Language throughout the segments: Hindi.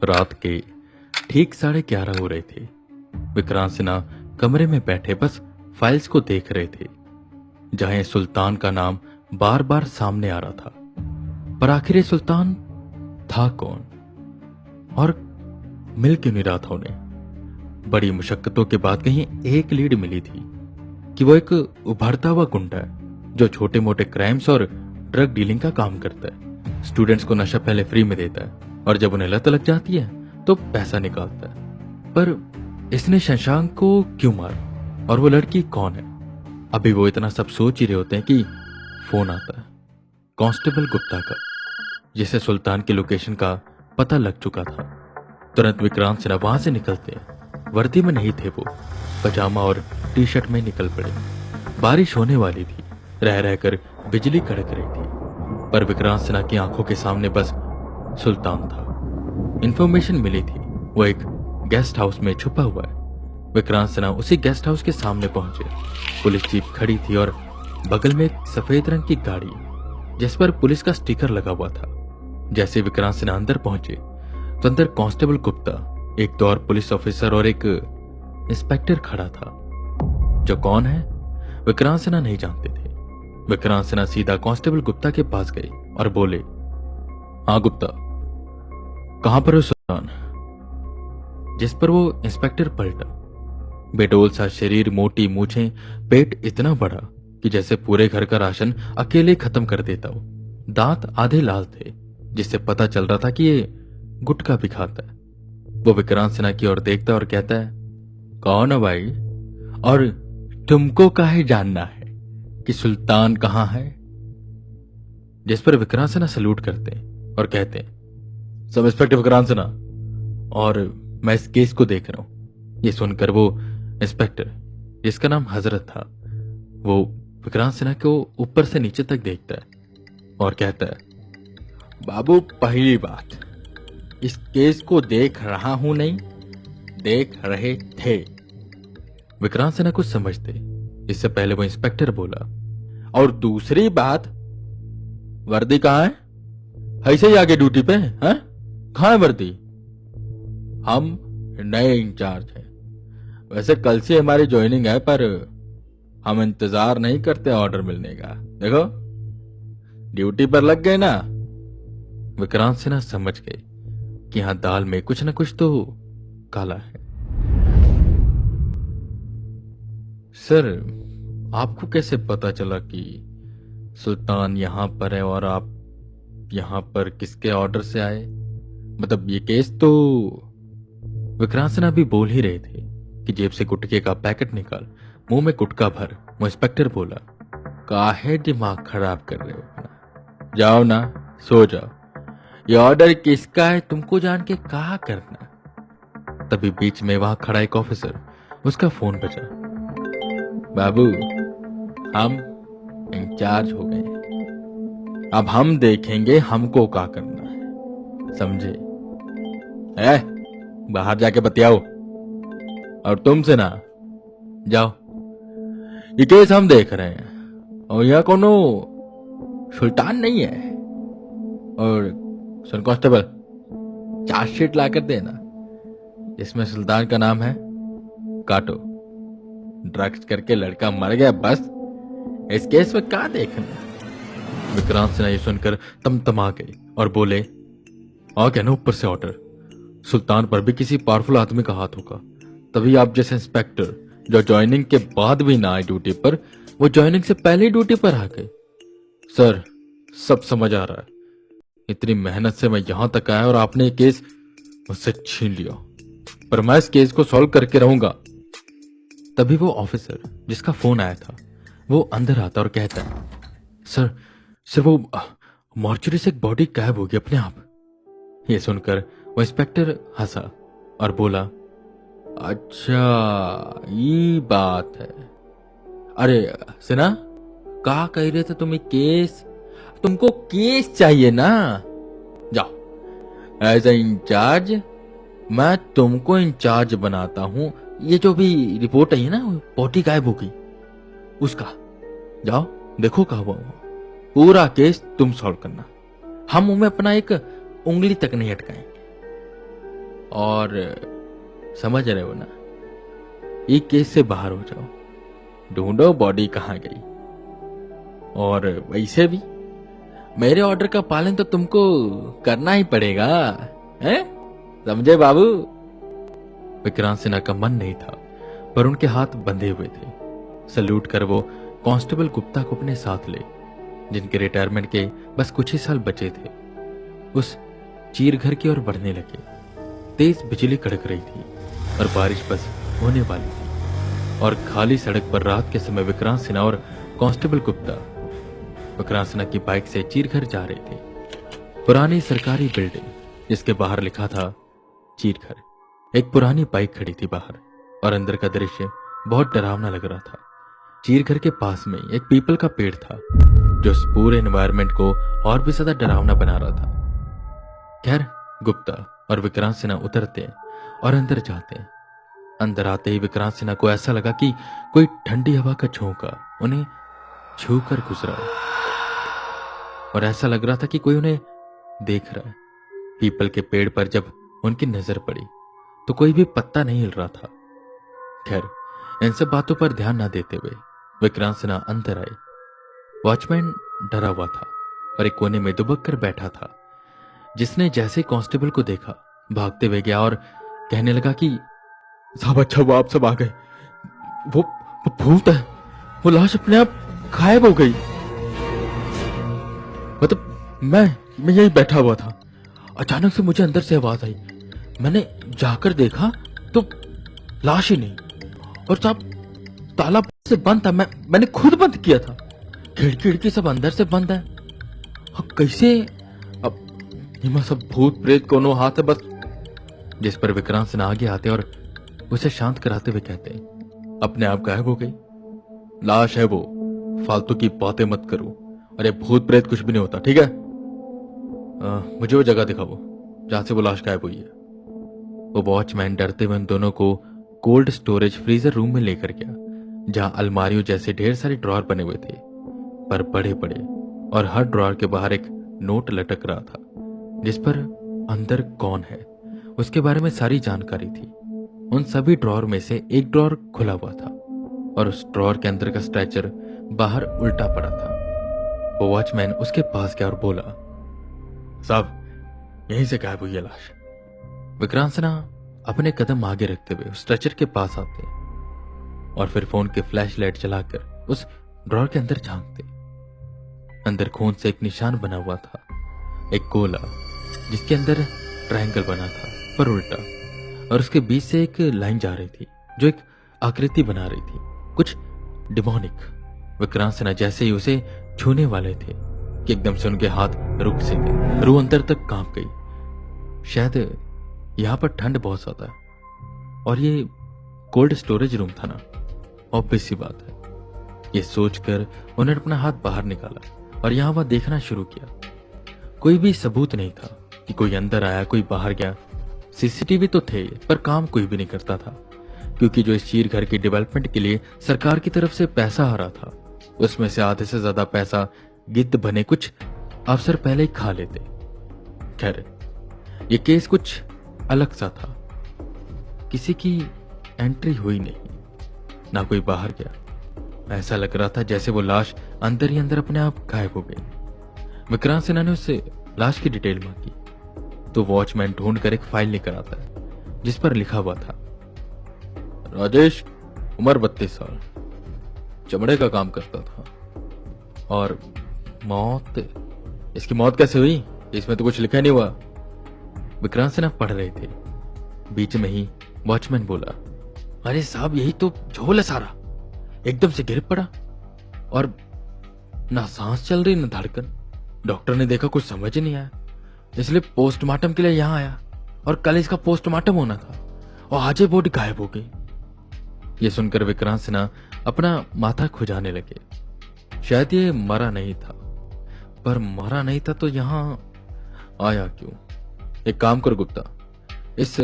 रात के ठीक 11:30 हो रहे थे। विक्रांत सिन्हा कमरे में बैठे बस फाइल्स को देख रहे थे, जहां ये सुल्तान का नाम बार बार सामने आ रहा था। पर आखिर ये सुल्तान था कौन और मिल क्यों नहीं रहा था उन्हें? बड़ी मुशक्कतों के बाद कहीं एक लीड मिली थी कि वो एक उभरता हुआ गुंडा है जो छोटे मोटे क्राइम्स और ड्रग डीलिंग का काम करता है। स्टूडेंट्स को नशा पहले फ्री में देता है और जब उन्हें लत लग जाती है तो पैसा निकालता है। पर इसने शशांक को क्यों मारा और वो लड़की कौन है? अभी वो इतना सब सोच ही रहे होते हैं कि फोन आता है कांस्टेबल गुप्ता का, जिसे सुल्तान की लोकेशन का पता लग चुका था। तुरंत विक्रांत सिन्हा वहां से निकलते हैं। वर्दी में नहीं थे वो, पजामा और टी शर्ट में निकल पड़े। बारिश होने वाली थी, रह रहकर बिजली कड़क रही थी, पर विक्रांत सिन्हा की आंखों के सामने बस सुल्तान था। इंफॉर्मेशन मिली थी वो एक गेस्ट हाउस में छुपा हुआ है। विक्रांत सिन्हा उसी गेस्ट हाउस के सामने पहुंचे। पुलिस जीप खड़ी थी और बगल में एक सफेद रंग की गाड़ी जिस पर पुलिस का स्टिकर लगा हुआ था। जैसे विक्रांत सिन्हा अंदर पहुंचे तो अंदर कांस्टेबल गुप्ता, एक दो और पुलिस ऑफिसर और एक इंस्पेक्टर खड़ा था। जो कौन है विक्रांत सिन्हा नहीं जानते थे। विक्रांत सिन्हा सीधा कांस्टेबल गुप्ता के पास गए और बोले, हाँ गुप्ता, कहां पर हो सुल्तान? जिस पर वो इंस्पेक्टर पलटा। बेडोल सा शरीर, मोटी मूछें, पेट इतना बड़ा कि जैसे पूरे घर का राशन अकेले खत्म कर देता हो। दांत आधे लाल थे, जिससे पता चल रहा था कि ये गुटखा भी खाता है। वो विक्रांत सिन्हा की ओर देखता और कहता है, कौन है भाई, और तुमको काहे जानना है कि सुल्तान कहां है? जिस पर विक्रांत सिन्हा सल्यूट करते हैं और कहते हैं, सब इंस्पेक्टर विक्रांत सिन्हा, और मैं इस केस को देख रहा हूं। ये सुनकर वो इंस्पेक्टर, जिसका नाम हजरत था, वो विक्रांत सिन्हा को ऊपर से नीचे तक देखता है और कहता है, बाबू, पहली बात, इस केस को देख रहा हूं नहीं, देख रहे थे। विक्रांत सिन्हा कुछ समझते इससे पहले वो इंस्पेक्टर बोला, और दूसरी बात, वर्दी कहां है? ऐसे ही आगे ड्यूटी पे हैं? कहां है वर्दी? हम नए इंचार्ज हैं। वैसे कल से हमारी ज्वाइनिंग है, पर हम इंतजार नहीं करते ऑर्डर मिलने का। देखो, ड्यूटी पर लग गए ना। विक्रांत सिन्हा समझ गए कि यहां दाल में कुछ न कुछ तो काला है। सर, आपको कैसे पता चला कि सुल्तान यहां पर है और आप यहां पर किसके ऑर्डर से आए? मतलब ये केस तो। विक्रांत सिन्हा भी बोल ही रहे थे कि जेब से गुटके का पैकेट निकाल, मुंह में गुटका भर। वो इंस्पेक्टर बोला, काहे दिमाग खराब कर रहे हो अपना? जाओ ना, सो जाओ। ये ऑर्डर किसका है तुमको जान के कहा करना। तभी बीच में वहां खड़ा एक ऑफिसर, उसका फोन बजा। बाबू, हम इंचार्ज हो गए, अब हम देखेंगे हमको क्या करना है, समझे? बाहर जाके बतियाओ। और तुमसे ना, जाओ, ये केस हम देख रहे हैं और यहाँ कोनो सुल्तान नहीं है। और सुन कांस्टेबल, चार्जशीट लाकर देना, इसमें सुल्तान का नाम है, काटो। ड्रग्स करके लड़का मर गया, बस। इस केस में क्या देखना? विक्रांत सिन्हा ये सुनकर तमतमा गए और बोले, आ गया ना ऊपर से ऑर्डर, सुल्तान पर भी किसी पावरफुल आदमी का हाथ होगा। तभी आप जैसे इंस्पेक्टर, जो ज्वाइनिंग के बाद भी ना आए ड्यूटी पर, वो ज्वाइनिंग से पहले ही ड्यूटी पर आ गए। सर, सब समझ आ रहा है। इतनी मेहनत से मैं यहां तक आया और आपने ये केस मुझसे छीन लिया, पर मैं इस केस को सॉल्व करके रहूंगा। तभी वो ऑफिसर, जिसका फोन आया था, वो अंदर आता और कहता है, सर वो मॉर्चरी से एक बॉडी गायब हो गई अपने आप। ये सुनकर वो इंस्पेक्टर हंसा और बोला, अच्छा ये बात है। अरे सिन्हा, कहा कह रहे थे तुम? केस, तुमको केस चाहिए ना? जाओ, एज ए इंचार्ज मैं तुमको इंचार्ज बनाता हूं। ये जो भी रिपोर्ट आई है ना, बॉडी गायब हो गई, उसका जाओ देखो कहा हुआ। पूरा केस तुम सॉल्व करना, हम उनमें अपना एक उंगली तक नहीं अटकाएंगे। और समझ रहे हो ना, एक केस से बाहर हो जाओ, ढूंढो बॉडी कहाँ गई। और वैसे भी मेरे ऑर्डर का पालन तो तुमको करना ही पड़ेगा, हैं? समझे बाबू? विक्रांत सिन्हा का मन नहीं था, पर उनके हाथ बंधे हुए थे। सल्यूट कर वो कांस्टेबल गुप्ता को अपने साथ ले, जिनके रिटायरमेंट के बस कुछ ही साल बचे थे, उस चीर घर की ओर बढ़ने लगे। तेज बिजली कड़क रही थी और बारिश बस होने वाली थी, और खाली सड़क पर रात के समय विक्रांत सिन्हा और कांस्टेबल गुप्ता विक्रांत सिन्हा की बाइक से चीरघर जा रहे थे। पुरानी सरकारी बिल्डिंग जिसके बाहर लिखा था चीरघर। एक पुरानी बाइक खड़ी थी बाहर, और अंदर का दृश्य बहुत डरावना लग रहा था। चीरघर के पास में एक पीपल का पेड़ था, जो इस पूरे एनवायरनमेंट को और भी ज्यादा डरावना बना रहा था। खैर, गुप्ता और विक्रांत सिन्हा उतरते और अंदर जाते। अंदर आते ही विक्रांत सिन्हा को ऐसा लगा कि कोई ठंडी हवा का झोंका उन्हें छू कर गुजरा, और ऐसा लग रहा था कि कोई उन्हें देख रहा है। पीपल के पेड़ पर जब उनकी नजर पड़ी तो कोई भी पत्ता नहीं हिल रहा था। खैर, इन सब बातों पर ध्यान न देते हुए विक्रांत सिन्हा अंदर आए। वॉचमैन डरा हुआ था और एक कोने में दुबक कर बैठा था, जिसने जैसे कांस्टेबल को देखा भागते हुए गया और कहने लगा कि साहब, अच्छा वो आप सब आ गए। वो भूत है, वो लाश अपने आप गायब हो गई। मतलब मैं यही बैठा हुआ था, अचानक से मुझे अंदर से आवाज आई। मैंने जाकर देखा तो लाश ही नहीं, और साहब ताला से बंद था। मैंने खुद बंद किया था। खिड़की सब अंदर से बंद है। अब कैसे? अब इमा सब भूत प्रेत कोनो हाथ है बस। जिस पर विक्रांत सिन्हा आगे आते और उसे शांत कराते हुए कहते, अपने आप गायब हो गई, लाश है वो, फालतू की बातें मत करो। अरे भूत प्रेत कुछ भी नहीं होता, ठीक है? मुझे वो जगह दिखाओ जहां से वो लाश गायब हुई है। वो वॉचमैन डरते हुए उन दोनों को कोल्ड स्टोरेज फ्रीजर रूम में लेकर गया, जहां अलमारियों जैसे ढेर सारे ड्रॉर बने हुए थे, पर बड़े बड़े, और हर ड्रॉर के बाहर एक नोट लटक रहा था, जिस पर अंदर कौन है उसके बारे में सारी जानकारी थी। उन सभी ड्रॉर में से एक ड्रॉर खुला हुआ था, और उस ड्रॉर के अंदर का स्ट्रेचर बाहर उल्टा पड़ा था। वो वॉचमैन उसके पास गया और बोला, साहब यहीं से गायब हुई है लाश। विक्रांत सिन्हा अपने कदम आगे रखते हुए उस स्ट्रेचर के पास आते और फिर फोन के फ्लैश लाइट चलाकर उस ड्रॉर के अंदर झांकते। अंदर खून से एक निशान बना हुआ था, एक गोला जिसके अंदर ट्रायंगल बना था पर उल्टा, और उसके बीच से एक लाइन जा रही थी जो एक आकृति बना रही थी, कुछ डिमोनिक। विक्रांत सिन्हा जैसे ही उसे छूने वाले थे कि एकदम से उनके हाथ रुक से गए, रूह अंदर तक कांप गई। शायद यहां पर ठंड बहुत ज्यादा है, और ये कोल्ड स्टोरेज रूम था ना, ऑब्वियस सी बात है। ये सोचकर उन्होंने अपना हाथ बाहर निकाला और यहां वहां देखना शुरू किया। कोई भी सबूत नहीं था कि कोई अंदर आया, कोई बाहर गया। सीसीटीवी तो थे, पर काम कोई भी नहीं करता था, क्योंकि जो इस चीर घर की डेवलपमेंट के लिए सरकार की तरफ से पैसा आ रहा था, उसमें से आधे से ज्यादा पैसा गिद्ध बने कुछ अफसर पहले ही खा लेते। खैर, ये केस कुछ अलग सा था। किसी की एंट्री हुई नहीं, ना कोई बाहर गया। ऐसा लग रहा था जैसे वो लाश अंदर ही अंदर अपने आप गायब हो गई। विक्रांत सिन्हा ने उससे लाश की डिटेल मांगी तो वॉचमैन ढूंढ कर एक फाइल लेकर आता है, जिस पर लिखा हुआ था, राजेश, उम्र 32 साल, चमड़े का काम करता था, और मौत, इसकी मौत कैसे हुई इसमें तो कुछ लिखा नहीं हुआ। विक्रांत सिन्हा पढ़ रहे थे, बीच में ही वॉचमैन बोला, अरे साहब यही तो झोल है सारा। एकदम से गिर पड़ा और ना सांस चल रही ना धड़कन। डॉक्टर ने देखा कुछ समझ ही नहीं आया, इसलिए पोस्टमार्टम के लिए यहां आया, और कल इसका पोस्टमार्टम होना था और आज ये बॉडी गायब हो गई। ये सुनकर विक्रांत सिन्हा अपना माथा खुजाने लगे। शायद ये मरा नहीं था, पर मरा नहीं था तो यहां आया क्यों? एक काम कर गुप्ता, इस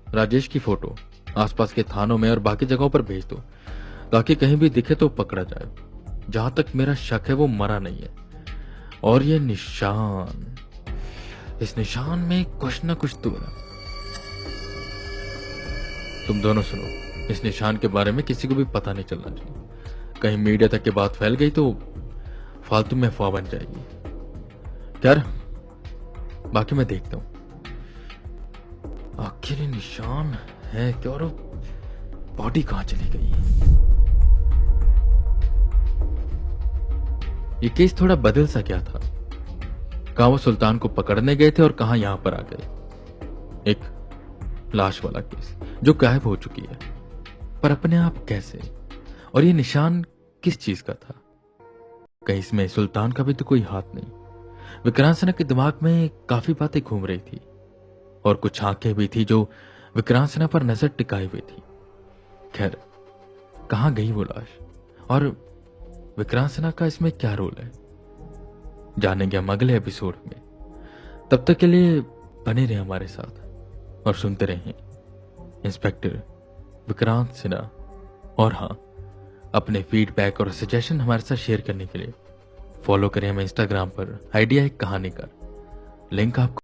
राजेश की फोटो आसपास के थानों में और बाकी जगहों पर भेज दो, ताकि कहीं भी दिखे तो पकड़ा जाए। जहां तक मेरा शक है वो मरा नहीं है, और ये निशान, इस निशान में कुछ ना कुछ तो है। तुम दोनों सुनो, इस निशान के बारे में किसी को भी पता नहीं चलना चाहिए। कहीं मीडिया तक की बात फैल गई तो फालतू में अफवाह बन जाएगी। यार बाकी मैं देखता हूं आखिर ये निशान है क्या और बॉडी कहां चली गई। ये केस थोड़ा बदल सा क्या था। कहां वो सुल्तान को पकड़ने गए थे और कहां यहां पर आ गए। एक लाश वाला केस जो गायब हो चुकी है, पर अपने आप कैसे। और ये निशान किस चीज का था। कहीं इसमें सुल्तान का भी तो कोई हाथ नहीं। विक्रांत सिन्हा के दिमाग में काफी बातें घूम रही थी और कुछ आंखें भी थी जो विक्रांत सिन्हा पर नजर टिकाई हुई थी। खैर कहां गई वो लाश और विक्रांत सिन्हा का इसमें क्या रोल है, जानेंगे हम अगले एपिसोड में। तब तक के लिए बने रहे हमारे साथ और सुनते रहें इंस्पेक्टर विक्रांत सिन्हा। और हाँ, अपने फीडबैक और सजेशन हमारे साथ शेयर करने के लिए फॉलो करें हमें इंस्टाग्राम पर, आइडिया एक कहानी का। लिंक आपको